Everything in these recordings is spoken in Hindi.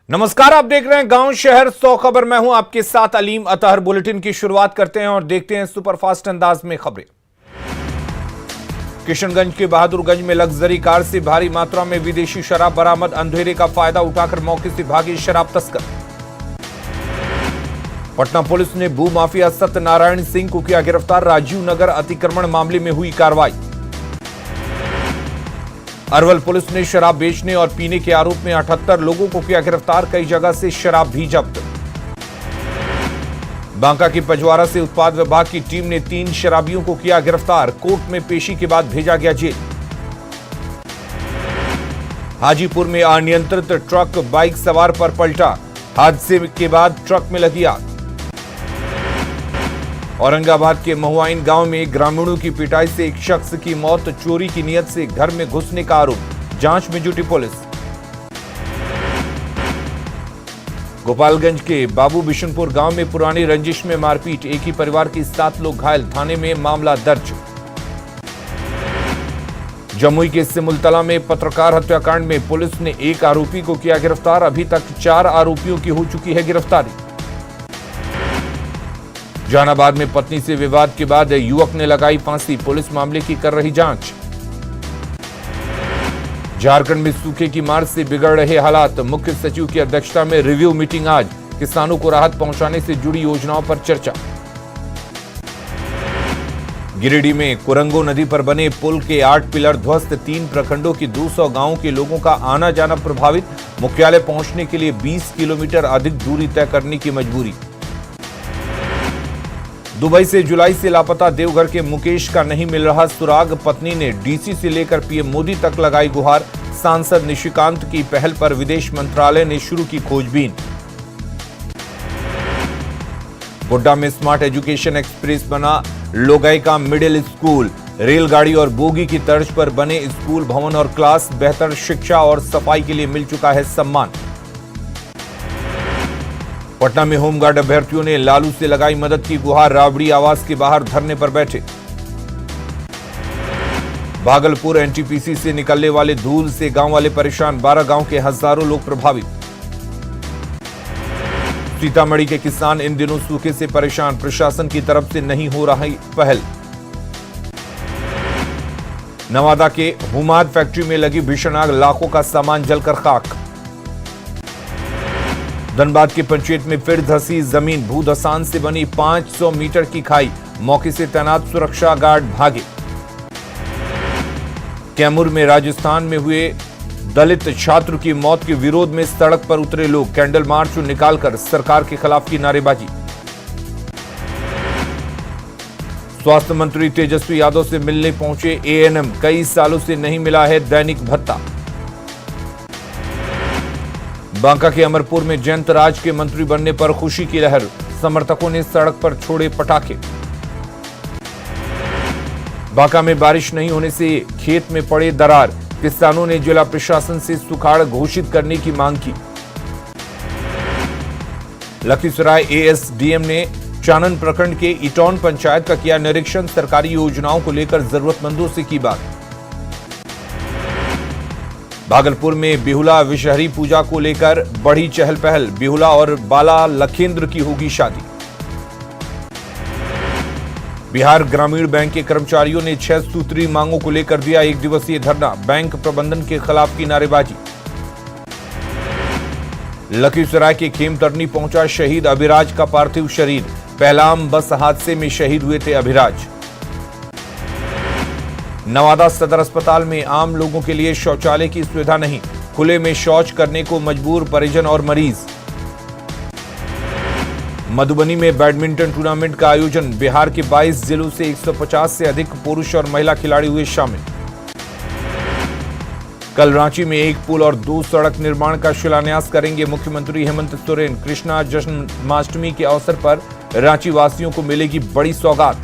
नमस्कार, आप देख रहे हैं गांव शहर 100 खबर। मैं हूं आपके साथ अलीम अतहर। बुलेटिन की शुरुआत करते हैं और देखते हैं सुपरफास्ट अंदाज में खबरें। किशनगंज के बहादुरगंज में लग्जरी कार से भारी मात्रा में विदेशी शराब बरामद। अंधेरे का फायदा उठाकर मौके से भागे शराब तस्कर। पटना पुलिस ने भू माफिया सत्यनारायण सिंह को किया गिरफ्तार। राजीव नगर अतिक्रमण मामले में हुई कार्रवाई। अरवल पुलिस ने शराब बेचने और पीने के आरोप में 78 लोगों को किया गिरफ्तार। कई जगह से शराब भी जब्त। बांका की पजवारा से उत्पाद विभाग की टीम ने 3 शराबियों को किया गिरफ्तार। कोर्ट में पेशी के बाद भेजा गया जेल। हाजीपुर में अनियंत्रित ट्रक बाइक सवार पर पलटा। हादसे के बाद ट्रक में लगी आग। औरंगाबाद के महुआइन गांव में ग्रामीणों की पिटाई से एक शख्स की मौत। चोरी की नियत से घर में घुसने का आरोप। जांच में जुटी पुलिस। गोपालगंज के बाबू बिशनपुर गांव में पुरानी रंजिश में मारपीट। एक ही परिवार के 7 लोग घायल। थाने में मामला दर्ज। जमुई के सिमुलतला में पत्रकार हत्याकांड में पुलिस ने एक आरोपी को किया गिरफ्तार। अभी तक 4 आरोपियों की हो चुकी है गिरफ्तारी। जहानाबाद में पत्नी से विवाद के बाद युवक ने लगाई फांसी। पुलिस मामले की कर रही जांच। झारखंड में सूखे की मार से बिगड़ रहे हालात। मुख्य सचिव की अध्यक्षता में रिव्यू मीटिंग आज। किसानों को राहत पहुंचाने से जुड़ी योजनाओं पर चर्चा। गिरिडीह में कुरंगो नदी पर बने पुल के 8 पिलर ध्वस्त। 3 प्रखंडों की 200 गांवों के लोगों का आना जाना प्रभावित। मुख्यालय पहुंचने के लिए 20 किलोमीटर अधिक दूरी तय करने की मजबूरी। दुबई से जुलाई से लापता देवघर के मुकेश का नहीं मिल रहा सुराग। पत्नी ने डीसी से लेकर पीएम मोदी तक लगाई गुहार। सांसद निशिकांत की पहल पर विदेश मंत्रालय ने शुरू की खोजबीन। गोड्डा में स्मार्ट एजुकेशन एक्सप्रेस बना लोगई का मिडिल स्कूल। रेलगाड़ी और बोगी की तर्ज पर बने स्कूल भवन और क्लास। बेहतर शिक्षा और सफाई के लिए मिल चुका है सम्मान। पटना में होमगार्ड अभ्यर्थियों ने लालू से लगाई मदद की गुहार। राबड़ी आवास के बाहर धरने पर बैठे। भागलपुर एनटीपीसी से निकलने वाले धूल से गांव वाले परेशान। 12 गांव के हजारों लोग प्रभावित। सीतामढ़ी के किसान इन दिनों सूखे से परेशान। प्रशासन की तरफ से नहीं हो रही पहल। नवादा के हुमाद फैक्ट्री में लगी भीषण आग। लाखों का सामान जलकर खाक। धनबाद के पंचेत में फिर धंसी जमीन। भूधसान से बनी 500 मीटर की खाई। मौके से तैनात सुरक्षा गार्ड भागे। कैमूर में राजस्थान में हुए दलित छात्र की मौत के विरोध में सड़क पर उतरे लोग। कैंडल मार्च निकालकर सरकार के खिलाफ की नारेबाजी। स्वास्थ्य मंत्री तेजस्वी यादव से मिलने पहुंचे एएनएम। कई सालों से नहीं मिला है दैनिक भत्ता। बांका के अमरपुर में जयंत राज के मंत्री बनने पर खुशी की लहर। समर्थकों ने सड़क पर छोड़े पटाखे। बांका में बारिश नहीं होने से खेत में पड़े दरार। किसानों ने जिला प्रशासन से सुखाड़ घोषित करने की मांग की। लखीसराय एएसडीएम ने चानन प्रखंड के इटौन पंचायत का किया निरीक्षण। सरकारी योजनाओं को लेकर जरूरतमंदों से की बात। भागलपुर में बिहुला विषहरी पूजा को लेकर बढ़ी चहल पहल। बिहुला और बाला लखेंद्र की होगी शादी। बिहार ग्रामीण बैंक के कर्मचारियों ने 6 सूत्री मांगों को लेकर दिया 1 दिवसीय धरना। बैंक प्रबंधन के खिलाफ की नारेबाजी। लखीसराय के खेमतरनी पहुंचा शहीद अभिराज का पार्थिव शरीर। पहलाम बस हादसे में शहीद हुए थे अभिराज। नवादा सदर अस्पताल में आम लोगों के लिए शौचालय की सुविधा नहीं। खुले में शौच करने को मजबूर परिजन और मरीज। मधुबनी में बैडमिंटन टूर्नामेंट का आयोजन। बिहार के 22 जिलों से 150 से अधिक पुरुष और महिला खिलाड़ी हुए शामिल। कल रांची में 1 पुल और 2 सड़क निर्माण का शिलान्यास करेंगे मुख्यमंत्री हेमंत सोरेन। कृष्णा जन्माष्टमी के अवसर पर रांची वासियों को मिलेगी बड़ी सौगात।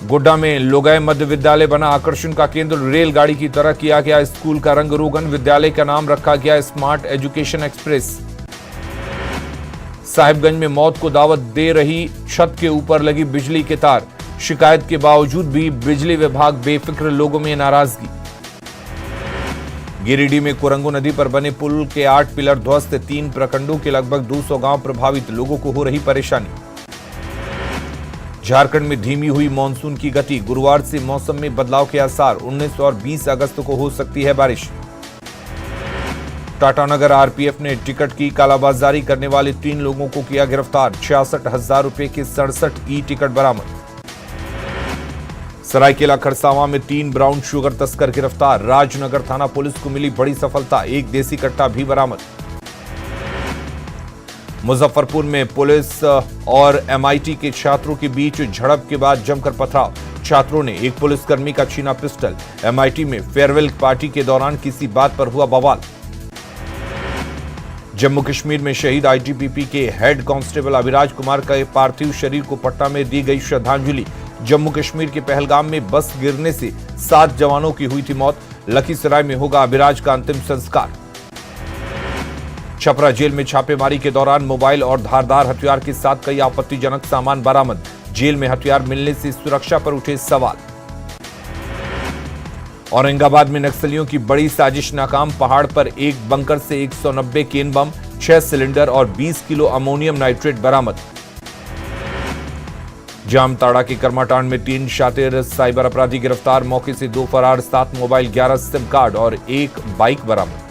गोड्डा में लोगई मध्य विद्यालय बना आकर्षण का केंद्र। रेलगाड़ी की तरह किया गया स्कूल का रंग रोगन। विद्यालय का नाम रखा गया स्मार्ट एजुकेशन एक्सप्रेस। साहिबगंज में मौत को दावत दे रही छत के ऊपर लगी बिजली के तार। शिकायत के बावजूद भी बिजली विभाग बेफिक्र। लोगों में नाराजगी। गिरिडीह में कुरंगो नदी पर बने पुल के 8 पिलर ध्वस्त, 3 प्रखंडों के लगभग 200 गांव प्रभावित, लोगों को हो रही परेशानी। झारखंड में धीमी हुई मानसून की गति, गुरुवार से मौसम में बदलाव के आसार, 19 और 20 अगस्त को हो सकती है बारिश। टाटानगर आरपीएफ ने टिकट की कालाबाजारी करने वाले 3 लोगों को किया गिरफ्तार, 66,000 रुपए के 67 ई टिकट बरामद। सरायकेला खरसावां में 3 ब्राउन शुगर तस्कर गिरफ्तार, राजनगर थाना पुलिस को मिली बड़ी सफलता, 1 देसी कट्टा भी बरामद। मुजफ्फरपुर में पुलिस और एमआईटी के छात्रों के बीच झड़प के बाद जमकर पथराव, छात्रों ने एक पुलिसकर्मी का छीना पिस्टल। एमआईटी में फेयरवेल पार्टी के दौरान किसी बात पर हुआ बवाल। जम्मू कश्मीर में शहीद आईटीबीपी के हेड कांस्टेबल अभिराज कुमार का पार्थिव शरीर को पटना में दी गई श्रद्धांजलि। जम्मू कश्मीर के पहलगाम में बस गिरने से 7 जवानों की हुई थी मौत, लखीसराय में होगा अभिराज का अंतिम संस्कार। छपरा जेल में छापेमारी के दौरान मोबाइल और धारदार हथियार के साथ कई आपत्तिजनक सामान बरामद, जेल में हथियार मिलने से सुरक्षा पर उठे सवाल। औरंगाबाद में नक्सलियों की बड़ी साजिश नाकाम, पहाड़ पर एक बंकर से 190 केन बम, 6 सिलेंडर और 20 किलो अमोनियम नाइट्रेट बरामद। जामताड़ा के कर्माटांड में 3 शातिर साइबर अपराधी गिरफ्तार, मौके से 2 फरार, 7 मोबाइल, 11 सिम कार्ड और 1 बाइक बरामद।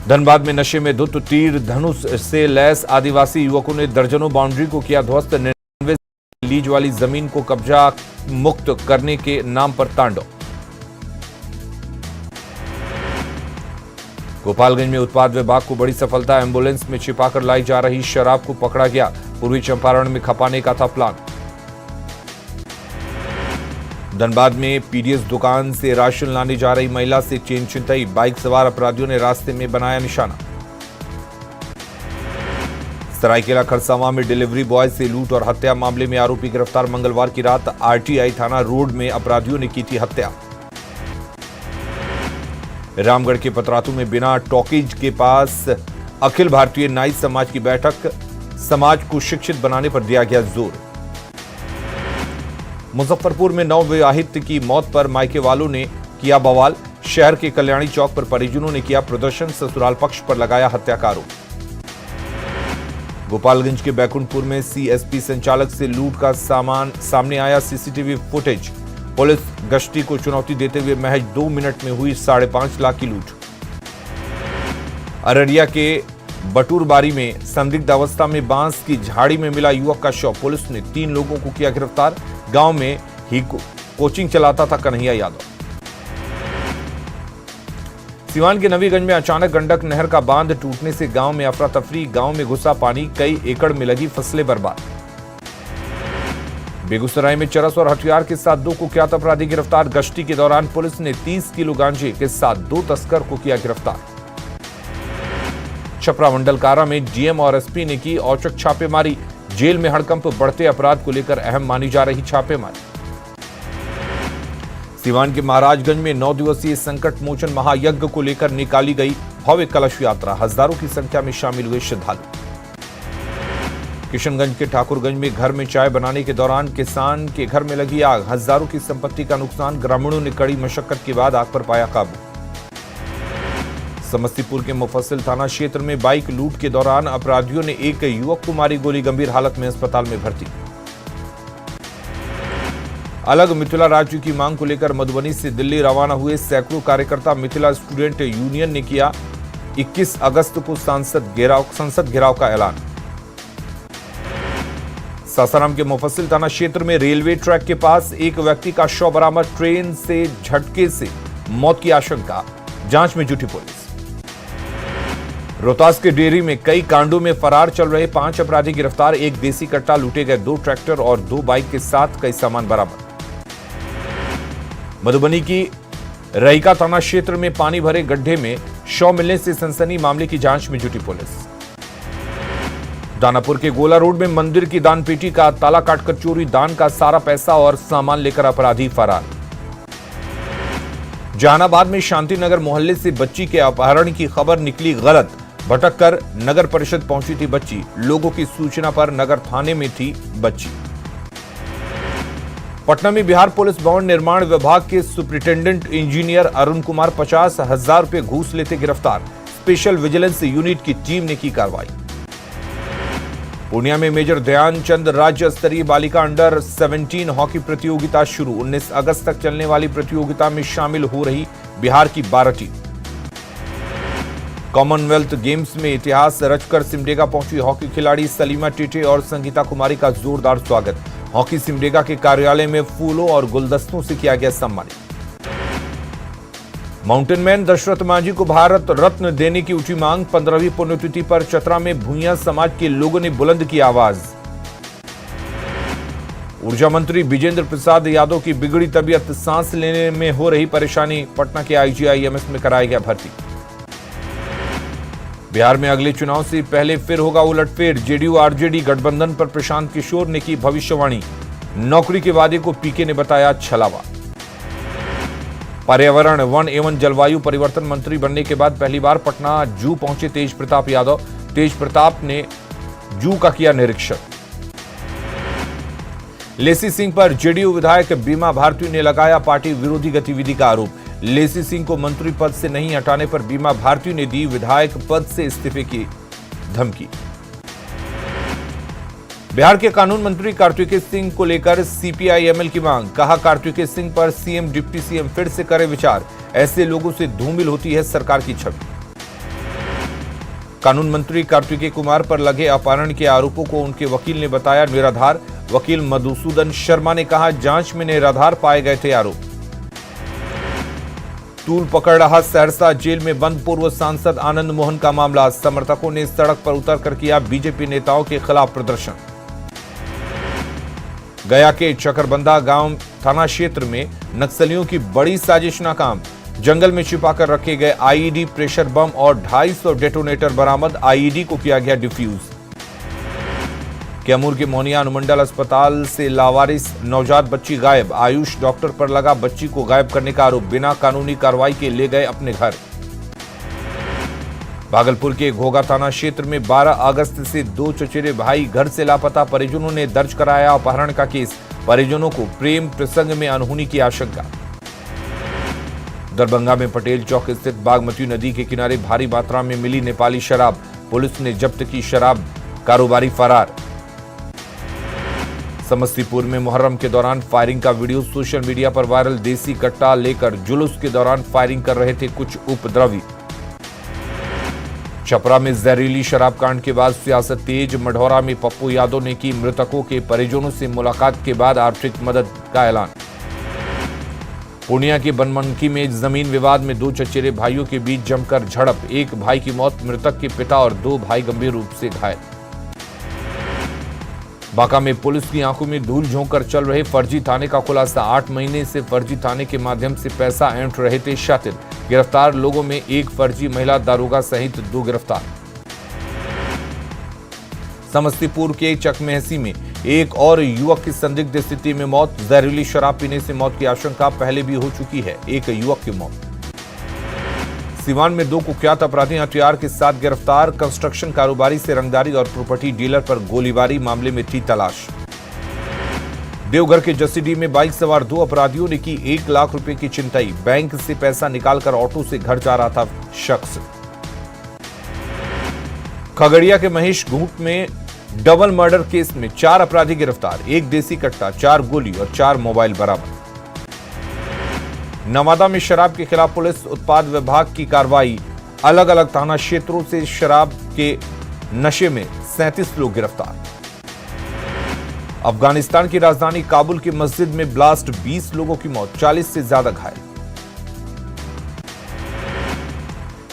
धनबाद में नशे में धुत तीर धनुष से लैस आदिवासी युवकों ने दर्जनों बाउंड्री को किया ध्वस्त, 99 लीज वाली जमीन को कब्जा मुक्त करने के नाम पर तांडव। गोपालगंज में उत्पाद विभाग को बड़ी सफलता, एम्बुलेंस में छिपाकर लाई जा रही शराब को पकड़ा गया, पूर्वी चंपारण में खपाने का था प्लान। धनबाद में पीडीएस दुकान से राशन लाने जा रही महिला से चेन छिनतई, बाइक सवार अपराधियों ने रास्ते में बनाया निशाना। सरायकेला खरसावां में डिलीवरी बॉय से लूट और हत्या मामले में आरोपी गिरफ्तार, मंगलवार की रात आरटीआई थाना रोड में अपराधियों ने की थी हत्या। रामगढ़ के पतरातू में बिना टॉकीज के पास अखिल भारतीय नाई समाज की बैठक, समाज को शिक्षित बनाने पर दिया गया जोर। मुजफ्फरपुर में नवविवाहित की मौत पर मायके वालों ने किया बवाल, शहर के कल्याणी चौक पर परिजनों ने किया प्रदर्शन, ससुराल पक्ष पर लगाया हत्या का आरोप। गोपालगंज के बैकुंठपुर में सीएसपी संचालक से लूट का सामने आया सीसीटीवी फुटेज, पुलिस गश्ती को चुनौती देते हुए महज 2 मिनट में हुई 5.5 लाख की लूट। अररिया के बटूरबारी में संदिग्ध अवस्था में बांस की झाड़ी में मिला युवक का शव, पुलिस ने 3 लोगों को किया गिरफ्तार, गांव में ही कोचिंग चलाता था कन्हैया यादव। सिवान के नवीगंज में अचानक गंडक नहर का बांध टूटने से गांव में अफरा तफरी, गांव में घुसा पानी, कई एकड़ में लगी फसलें बर्बाद। बेगूसराय में चरस और हथियार के साथ 2 कुख्यात अपराधी गिरफ्तार, गश्ती के दौरान पुलिस ने 30 किलो गांजे के साथ 2 तस्कर को किया गिरफ्तार। छपरा मंडल कारा में डीएम और एसपी ने की औचक छापेमारी, जेल में हड़कंप, बढ़ते अपराध को लेकर अहम मानी जा रही छापेमारी। सिवान के महाराजगंज में 9 दिवसीय संकट मोचन महायज्ञ को लेकर निकाली गई भव्य कलश यात्रा, हजारों की संख्या में शामिल हुए श्रद्धालु। किशनगंज के ठाकुरगंज में घर में चाय बनाने के दौरान किसान के घर में लगी आग, हजारों की संपत्ति का नुकसान, ग्रामीणों ने कड़ी मशक्कत के बाद आग पर पाया काबू। समस्तीपुर के मुफस्सिल थाना क्षेत्र में बाइक लूट के दौरान अपराधियों ने एक युवक को मारी गोली, गंभीर हालत में अस्पताल में भर्ती। अलग मिथिला राज्य की मांग को लेकर मधुबनी से दिल्ली रवाना हुए सैकड़ों कार्यकर्ता, मिथिला स्टूडेंट यूनियन ने किया 21 अगस्त को संसद घेराव का ऐलान। सासाराम के मुफस्सिल थाना क्षेत्र में रेलवे ट्रैक के पास एक व्यक्ति का शव बरामद, ट्रेन से झटके से मौत की आशंका, जांच में जुटी पुलिस। रोहतास के डेरी में कई कांडों में फरार चल रहे 5 अपराधी गिरफ्तार, 1 देसी कट्टा, लूटे गए 2 ट्रैक्टर और 2 बाइक के साथ कई सामान बरामद। मधुबनी की रईका थाना क्षेत्र में पानी भरे गड्ढे में शव मिलने से सनसनी, मामले की जांच में जुटी पुलिस। दानापुर के गोला रोड में मंदिर की दानपेटी का ताला काटकर चोरी, दान का सारा पैसा और सामान लेकर अपराधी फरार। जहानाबाद में शांतिनगर मोहल्ले से बच्ची के अपहरण की खबर निकली गलत, भटककर नगर परिषद पहुंची थी बच्ची, लोगों की सूचना पर नगर थाने में थी बच्ची। पटना में बिहार पुलिस भवन निर्माण विभाग के सुपरिटेंडेंट इंजीनियर अरुण कुमार 50,000 रुपए घूस लेते गिरफ्तार। स्पेशल विजिलेंस यूनिट की टीम ने की कार्रवाई। पूर्णिया में मेजर ध्यानचंद राज्य स्तरीय बालिका अंडर 17 हॉकी प्रतियोगिता शुरू। 19 अगस्त तक चलने वाली प्रतियोगिता में शामिल हो रही बिहार की 12 टीम। कॉमनवेल्थ गेम्स में इतिहास रचकर सिमडेगा पहुंची हॉकी खिलाड़ी सलीमा टेटे और संगीता कुमारी का जोरदार स्वागत। हॉकी सिमडेगा के कार्यालय में फूलों और गुलदस्तों से किया गया सम्मानित। माउंटेन मैन दशरथ मांझी को भारत रत्न देने की उठी मांग। 15वीं पुण्यतिथि पर चतरा में भूइयां समाज के लोगों ने बुलंद की आवाज। ऊर्जा मंत्री विजेंद्र प्रसाद यादव की बिगड़ी तबीयत, सांस लेने में हो रही परेशानी। पटना के आईजीआईएमएस में कराया गया भर्ती। बिहार में अगले चुनाव से पहले फिर होगा उलटफेर। जेडीयू आरजेडी गठबंधन पर प्रशांत किशोर ने की भविष्यवाणी। नौकरी के वादे को पीके ने बताया छलावा। पर्यावरण, वन एवं जलवायु परिवर्तन मंत्री बनने के बाद पहली बार पटना जू पहुंचे तेज प्रताप यादव। तेज प्रताप ने जू का किया निरीक्षण। लेसी सिंह पर जेडीयू विधायक बीमा भारती ने लगाया पार्टी विरोधी गतिविधि का आरोप। लेसी सिंह को मंत्री पद से नहीं हटाने पर बीमा भारती ने दी विधायक पद से इस्तीफे की धमकी। बिहार के कानून मंत्री कार्तिकेय सिंह को लेकर सीपीआईएमएल की मांग। कहा, कार्तिकेय सिंह पर सीएम डिप्टी सीएम फिर से करे विचार। ऐसे लोगों से धूमिल होती है सरकार की छवि। कानून मंत्री कार्तिकेय कुमार पर लगे अपहरण के आरोपों को उनके वकील ने बताया निराधार। वकील मधुसूदन शर्मा ने कहा, जांच में निराधार पाए गए थे आरोप। टूल पकड़ रहा सहरसा जेल में बंद पूर्व सांसद आनंद मोहन का मामला। समर्थकों ने सड़क पर उतरकर किया बीजेपी नेताओं के खिलाफ प्रदर्शन। गया के चकरबंदा गांव थाना क्षेत्र में नक्सलियों की बड़ी साजिश नाकाम। जंगल में छिपाकर रखे गए आईईडी, प्रेशर बम और 250 डेटोनेटर बरामद। आईईडी को किया गया डिफ्यूज। कैमूर के मोहनिया अनुमंडल अस्पताल से लावारिस नवजात बच्ची गायब। आयुष डॉक्टर पर लगा बच्ची को गायब करने का आरोप। बिना कानूनी कार्रवाई के ले गए अपने घर। भागलपुर के घोघा थाना क्षेत्र में 12 अगस्त से 2 चचेरे भाई घर से लापता। परिजनों ने दर्ज कराया अपहरण का केस। परिजनों को प्रेम प्रसंग में अनहोनी की आशंका। दरभंगा में पटेल चौक स्थित बागमती नदी के किनारे भारी मात्रा में मिली नेपाली शराब। पुलिस ने जब्त की शराब, कारोबारी फरार। समस्तीपुर में मुहर्रम के दौरान फायरिंग का वीडियो सोशल मीडिया पर वायरल। देसी कट्टा लेकर जुलूस के दौरान फायरिंग कर रहे थे कुछ उपद्रवी। छपरा में जहरीली शराब कांड के बाद सियासत तेज। मढ़ौरा में पप्पू यादव ने की मृतकों के परिजनों से मुलाकात के बाद आर्थिक मदद का ऐलान। पूर्णिया के बनमनकी में जमीन विवाद में 2 चचेरे भाइयों के बीच जमकर झड़प। एक भाई की मौत, मृतक के पिता और 2 भाई गंभीर रूप से घायल। बांका में पुलिस की आंखों में धूल झोंक कर चल रहे फर्जी थाने का खुलासा। 8 महीने से फर्जी थाने के माध्यम से पैसा ऐंठ रहे थे शातिर। गिरफ्तार लोगों में एक फर्जी महिला दारोगा सहित 2 गिरफ्तार। समस्तीपुर के चकमेहसी में एक और युवक की संदिग्ध स्थिति में मौत। जहरीली शराब पीने से मौत की आशंका पहले भी हो चुकी है। एक युवक की मौत। सीवान में 2 कुख्यात अपराधी हथियार के साथ गिरफ्तार। कंस्ट्रक्शन कारोबारी से रंगदारी और प्रॉपर्टी डीलर पर गोलीबारी मामले में थी तलाश। देवघर के जसीडीह में बाइक सवार 2 अपराधियों ने की 1 लाख रुपए की छिनतई। बैंक से पैसा निकालकर ऑटो से घर जा रहा था शख्स। खगड़िया के महेश घूट में डबल मर्डर केस में 4 अपराधी गिरफ्तार। 1 देसी कट्टा, 4 गोली और 4 मोबाइल बरामद। नवादा में शराब के खिलाफ पुलिस उत्पाद विभाग की कार्रवाई। अलग अलग थाना क्षेत्रों से शराब के नशे में 37 लोग गिरफ्तार। अफगानिस्तान की राजधानी काबुल की मस्जिद में ब्लास्ट, 20 लोगों की मौत, 40 से ज्यादा घायल।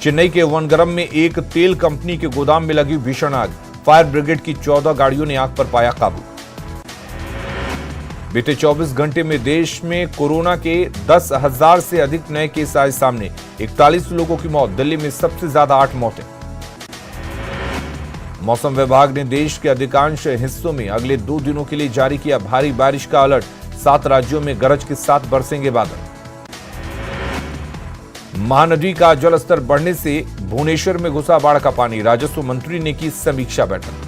चेन्नई के वनगरम में एक तेल कंपनी के गोदाम में लगी भीषण आग। फायर ब्रिगेड की 14 गाड़ियों ने आग पर पाया काबू। बीते 24 घंटे में देश में कोरोना के 10,000 से अधिक नए केस आए सामने। 41 लोगों की मौत। दिल्ली में सबसे ज्यादा 8 मौतें। मौसम विभाग ने देश के अधिकांश हिस्सों में अगले 2 दिनों के लिए जारी किया भारी बारिश का अलर्ट। 7 राज्यों में गरज के साथ बरसेंगे बादल। महानदी का जलस्तर बढ़ने से भुवनेश्वर में घुसा बाढ़ का पानी। राजस्व मंत्री ने की समीक्षा बैठक।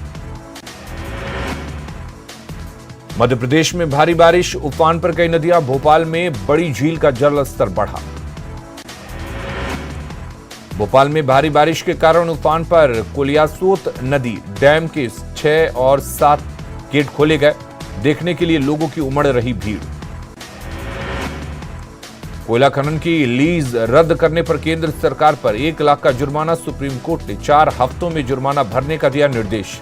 मध्य प्रदेश में भारी बारिश, उफान पर कई नदियां, भोपाल में बड़ी झील का जल स्तर बढ़ा। भोपाल में भारी बारिश के कारण उफान पर कोलियासोत नदी डैम के 6 और 7 गेट खोले गए। देखने के लिए लोगों की उमड़ रही भीड़। कोयला खनन की लीज रद्द करने पर केंद्र सरकार पर 1 लाख का जुर्माना, सुप्रीम कोर्ट ने 4 हफ्तों में जुर्माना भरने का दिया निर्देश।